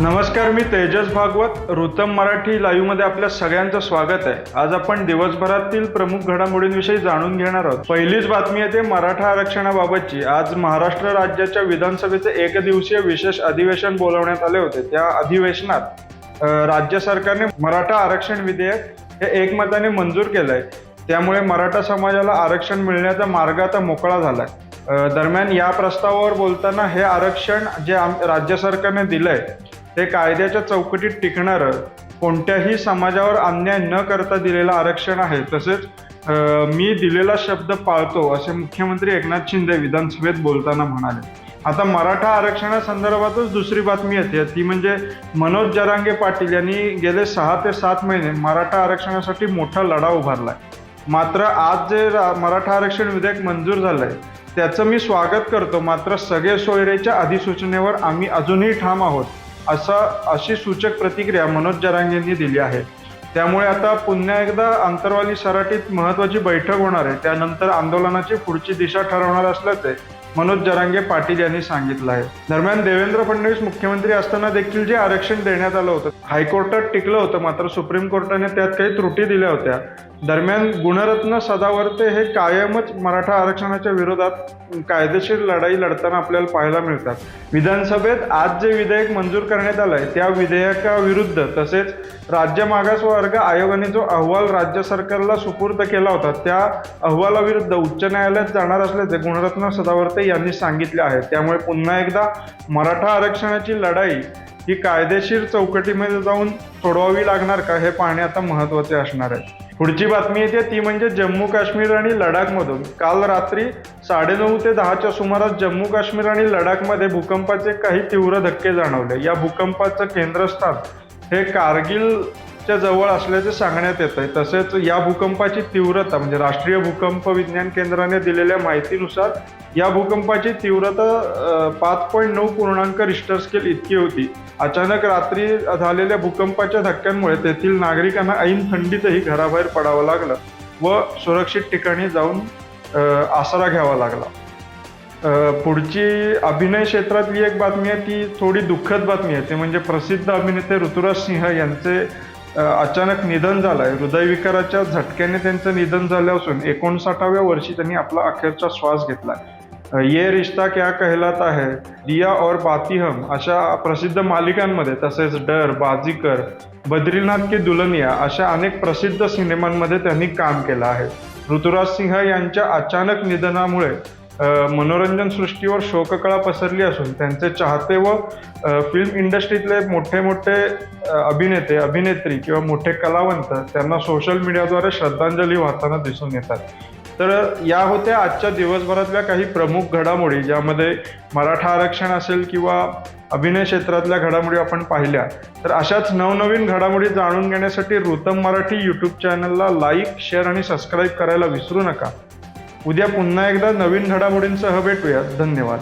नमस्कार, मी तेजस भागवत. ऋतम मराठी लाईव्ह मध्ये आपल्या सगळ्यांचं स्वागत आहे. आज आपण दिवसभरातील प्रमुख घडामोडींविषयी जाणून घेणार आहोत. पहिलीच बातमी आहे ते मराठा आरक्षणाबाबतची. आज महाराष्ट्र राज्याच्या विधानसभेचे एकदिवसीय विशेष अधिवेशन बोलवण्यात आले होते. त्या अधिवेशनात राज्य सरकारने मराठा आरक्षण विधेयक हे एकमताने मंजूर केलंय. त्यामुळे मराठा समाजाला आरक्षण मिळण्याचा मार्ग आता मोकळा झालाय. दरम्यान या प्रस्तावावर बोलताना हे आरक्षण जे राज्य सरकारने दिलंय ते कायद्याच्या चौकटीत टिकणारं, कोणत्याही समाजावर अन्याय न करता दिलेलं आरक्षण आहे. तसेच मी दिलेला शब्द पाळतो असे मुख्यमंत्री एकनाथ शिंदे विधानसभेत बोलताना म्हणाले. आता मराठा आरक्षणासंदर्भातच दुसरी बातमी येते, ती म्हणजे मनोज जरांगे पाटील यांनी गेले 6 ते 7 महिने मराठा आरक्षणासाठी मोठा लढा उभारलाय. मात्र आज जे मराठा आरक्षण विधेयक मंजूर झालंय त्याचं मी स्वागत करतो. मात्र सगळे सोयरेच्या अधिसूचनेवर आम्ही अजूनही ठाम आहोत अशी सूचक प्रतिक्रिया मनोज जरांगे यांनी दिली आहे. त्यामुळे आता पुन्हा एकदा आंतरवाली सराटीत महत्वाची बैठक होणार आहे. त्यानंतर आंदोलनाची पुढची दिशा ठरवणार असल्याचे मनोज जरांगे पाटील यांनी सांगितलं आहे. दरम्यान देवेंद्र फडणवीस मुख्यमंत्री असताना देखील जे आरक्षण देण्यात आलं होतं हायकोर्टात टिकलं होतं, मात्र सुप्रीम कोर्टाने त्यात काही त्रुटी दिल्या होत्या. दरम्यान गुणरत्न सदावर्ते हे कायमच मराठा आरक्षणाच्या विरोधात कायदेशीर लढाई लढताना आपल्याला पाहायला मिळतात. विधानसभेत आज जे विधेयक मंजूर करण्यात आलंय त्या विधेयकाविरुद्ध तसेच राज्य मागासवर्ग आयोगाने जो अहवाल राज्य सरकारला सुपूर्द केला होता त्या अहवालाविरुद्ध उच्च न्यायालयात जाणार असल्याचे गुणरत्न सदावर्ते यांनी सांगितले आहे. त्यामुळे पुन्हा एकदा मराठा आरक्षणाची लढाई ही कायदेशीर चौकटीमध्ये जाऊन सोडवावी लागणार का हे पाहणे आता महत्त्वाचे असणार आहे. पुढची बातमी येते ती म्हणजे जम्मू काश्मीर आणि लडाखमधून. काल रात्री 9:30 ते 10च्या सुमारास जम्मू काश्मीर आणि लडाखमध्ये भूकंपाचे काही तीव्र धक्के जाणवले. या भूकंपाचं केंद्रस्थान हे कारगिलच्या जवळ असल्याचे सांगण्यात येत आहे. तसेच या भूकंपाची तीव्रता म्हणजे राष्ट्रीय भूकंप विज्ञान केंद्राने दिलेल्या माहितीनुसार या भूकंपाची तीव्रता 5.9 रिश्टर स्केल इतकी होती. अचानक रात्री झालेल्या भूकंपाच्या धक्क्यांमुळे तेथील नागरिकांना ऐन थंडीतही घराबाहेर पडावं लागलं व सुरक्षित ठिकाणी जाऊन आसरा घ्यावा लागला. पुढची अभिनय क्षेत्रातली एक बातमी आहे ती थोडी दुःखद बातमी आहे. ते म्हणजे प्रसिद्ध अभिनेते ऋतुराज सिंह यांचे अचानक निधन झालं आहे. हृदयविकाराच्या झटक्याने त्यांचं निधन झालं असून 59व्या वर्षी त्यांनी आपला अखेरचा श्वास घेतला. ये रिश्ता क्या कहलाता है, दिया और बाती हम अशा प्रसिद्ध मालिकांमध्ये तसेच डर, बाजीकर, बद्रीनाथ की दुल्हनिया अशा अनेक प्रसिद्ध सिनेमांमध्ये त्यांनी काम केलं आहे. ऋतुराज सिंह यांच्या अचानक निधनामुळे मनोरंजन सृष्टीवर शोककळा पसरली असून त्यांचे चाहते व फिल्म इंडस्ट्रीतले मोठे मोठे अभिनेते, अभिनेत्री किंवा मोठे कलावंत त्यांना सोशल मीडियाद्वारे श्रद्धांजली वाहताना दिसून येतात. तर या होत्या आजच्या दिवसभरातल्या काही प्रमुख घडामोडी, ज्यामध्ये मराठा आरक्षण असेल किंवा अभिनय क्षेत्रातल्या घडामोडी आपण पाहिल्या. तर अशाच नवनवीन घडामोडी जाणून घेण्यासाठी ऋतम मराठी यूट्यूब चॅनलला लाईक, शेअर आणि सबस्क्राईब करायला विसरू नका. उद्या पुन्हा एकदा नवीन घडामोडींसह भेटूया. धन्यवाद.